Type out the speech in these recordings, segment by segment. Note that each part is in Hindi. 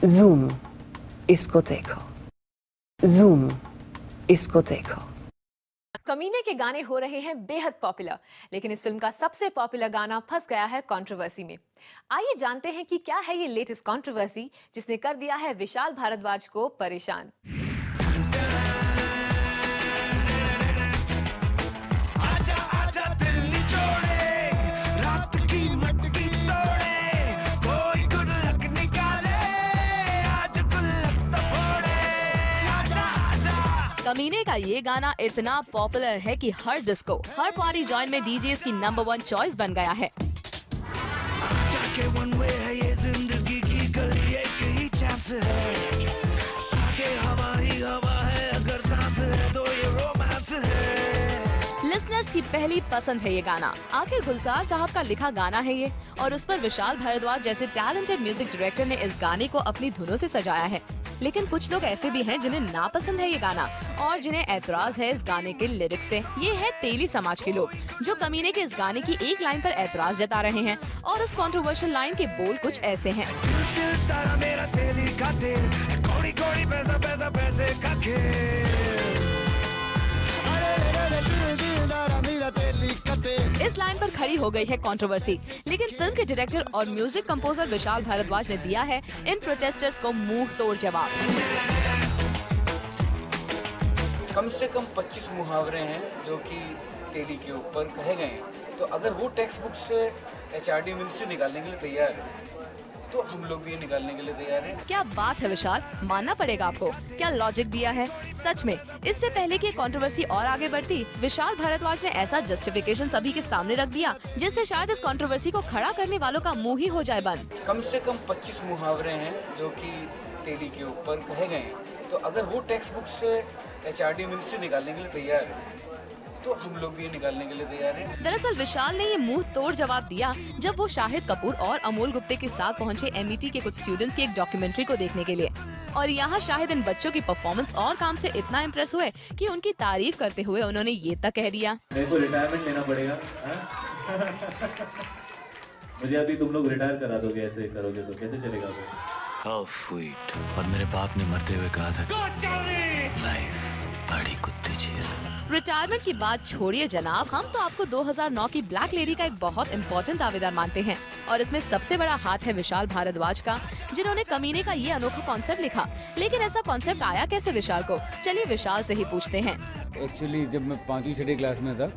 Zoom, इसको देखो। Zoom, इसको देखो। कमीने के गाने हो रहे हैं बेहद पॉपुलर, लेकिन इस फिल्म का सबसे पॉपुलर गाना फंस गया है कंट्रोवर्सी में। आइए जानते हैं कि क्या है ये लेटेस्ट कंट्रोवर्सी जिसने कर दिया है विशाल भारद्वाज को परेशान। कमीने का ये गाना इतना पॉपुलर है कि हर डिस्को, हर पार्टी जॉइंट में डीजेस की नंबर 1 चॉइस बन गया है। लिसनर्स की पहली पसंद है ये गाना। आखिर गुलजार साहब का लिखा गाना है ये, और उस पर विशाल भारद्वाज जैसे टैलेंटेड म्यूजिक डायरेक्टर ने इस गाने को अपनी धुनों से सजाया है। लेकिन कुछ लोग ऐसे भी हैं जिन्हें नापसंद है ये गाना और जिन्हें ऐतराज है इस गाने के लिरिक्स से। ये है तेली समाज के लोग जो कमीने के इस गाने की एक लाइन पर ऐतराज जता रहे हैं, और उस कंट्रोवर्शियल लाइन के बोल कुछ ऐसे हैं। इस लाइन पर खड़ी हो गई है कंट्रोवर्सी, लेकिन फिल्म के डायरेक्टर और म्यूजिक कंपोजर विशाल भारद्वाज ने दिया है इन प्रोटेस्टर्स को मुंह तोड़ जवाब। कम से कम 25 मुहावरे हैं जो कि तेली के ऊपर कहे गए हैं, तो अगर वो टेक्स्ट बुक से HRD मिनिस्ट्री निकालने के लिए तैयार है तो हम लोग भी ये निकालने के लिए तैयार हैं। क्या बात है विशाल, मानना पड़ेगा आपको। क्या लॉजिक दिया है सच में। इससे पहले कि कंट्रोवर्सी और आगे बढ़ती, विशाल भारद्वाज ने ऐसा जस्टिफिकेशन सभी के सामने रख दिया जिससे शायद इस कंट्रोवर्सी को खड़ा करने वालों का मुंह ही हो जाए बंद। कम से कम 25 मुहावरे हैं जो कि तेली के ऊपर कहे गए हैं, तो अगर वो टेक्स्ट बुक से HRD मिनिस्ट्री निकालने के लिए तैयार है तो हम लोग भी ये निकालने के लिए तैयार हैं। दरअसल विशाल ने ये मुंह तोड़ जवाब दिया जब वो शाहिद कपूर और अमोल गुप्ते के साथ पहुंचे MET के कुछ स्टूडेंट्स की एक डॉक्यूमेंट्री को देखने के लिए, और यहाँ शाहिद इन बच्चों की परफॉर्मेंस और काम से इतना इम्प्रेस हुए कि उनकी तारीफ करते हुए उन्होंने ये तक कह दिया, मेरे को रिटायरमेंट लेना पड़ेगा। मुझे अभी तुम लोग रिटायर करा दोगे, ऐसे करोगे तो कैसे चलेगा? How sweet। और मेरे बाप ने मरते हुए कहा था लाइफ बड़ी कुत्ती चीज है। रिटायरमेंट की बात छोड़िए जनाब, हम तो आपको 2009 की ब्लैक लेडी का एक बहुत इम्पोर्टेंट दावेदार मानते हैं, और इसमें सबसे बड़ा हाथ है विशाल भारद्वाज का, जिन्होंने कमीने का ये अनोखा कॉन्सेप्ट लिखा। लेकिन ऐसा कॉन्सेप्ट आया कैसे विशाल को? चलिए विशाल से ही पूछते हैं। एक्चुअली जब मैं 5वीं 6वीं क्लास में था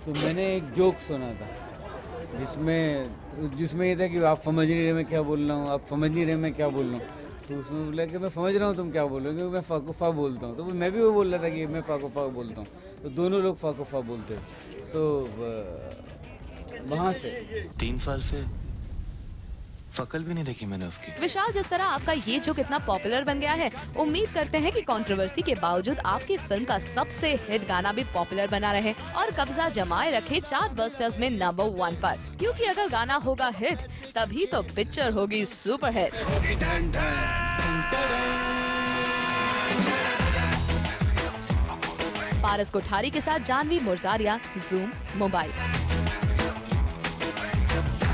तो मैंने एक जोक सुना था जिसमें ये था कि आप समझ नहीं रहे मैं क्या बोल रहा हूँ, आप समझ नहीं रहे मैं क्या बोल रहा हूँ। तो उसमें बोला कि मैं समझ रहा हूँ तुम क्या बोल रहे हो, मैं फाकुफा बोलता हूँ। तो मैं भी वो बोल रहा था कि मैं फाकुफा बोलता हूँ, तो दोनों लोग फाकुफा बोलते हैं। सो वहाँ से 3 साल से फकल भी नहीं देखी मैंने उसकी। विशाल, जिस तरह आपका ये जो कितना पॉपुलर बन गया है, उम्मीद करते हैं कि कंट्रोवर्सी के बावजूद आपकी फिल्म का सबसे हिट गाना भी पॉपुलर बना रहे और कब्जा जमाए रखे चार्ट बस्टर्स में नंबर 1 पर, क्योंकि अगर गाना होगा हिट तभी तो पिक्चर होगी सुपर हिट। पारस कोठारी के साथ जानवी मुर्जारिया, ज़ूम, मुंबई।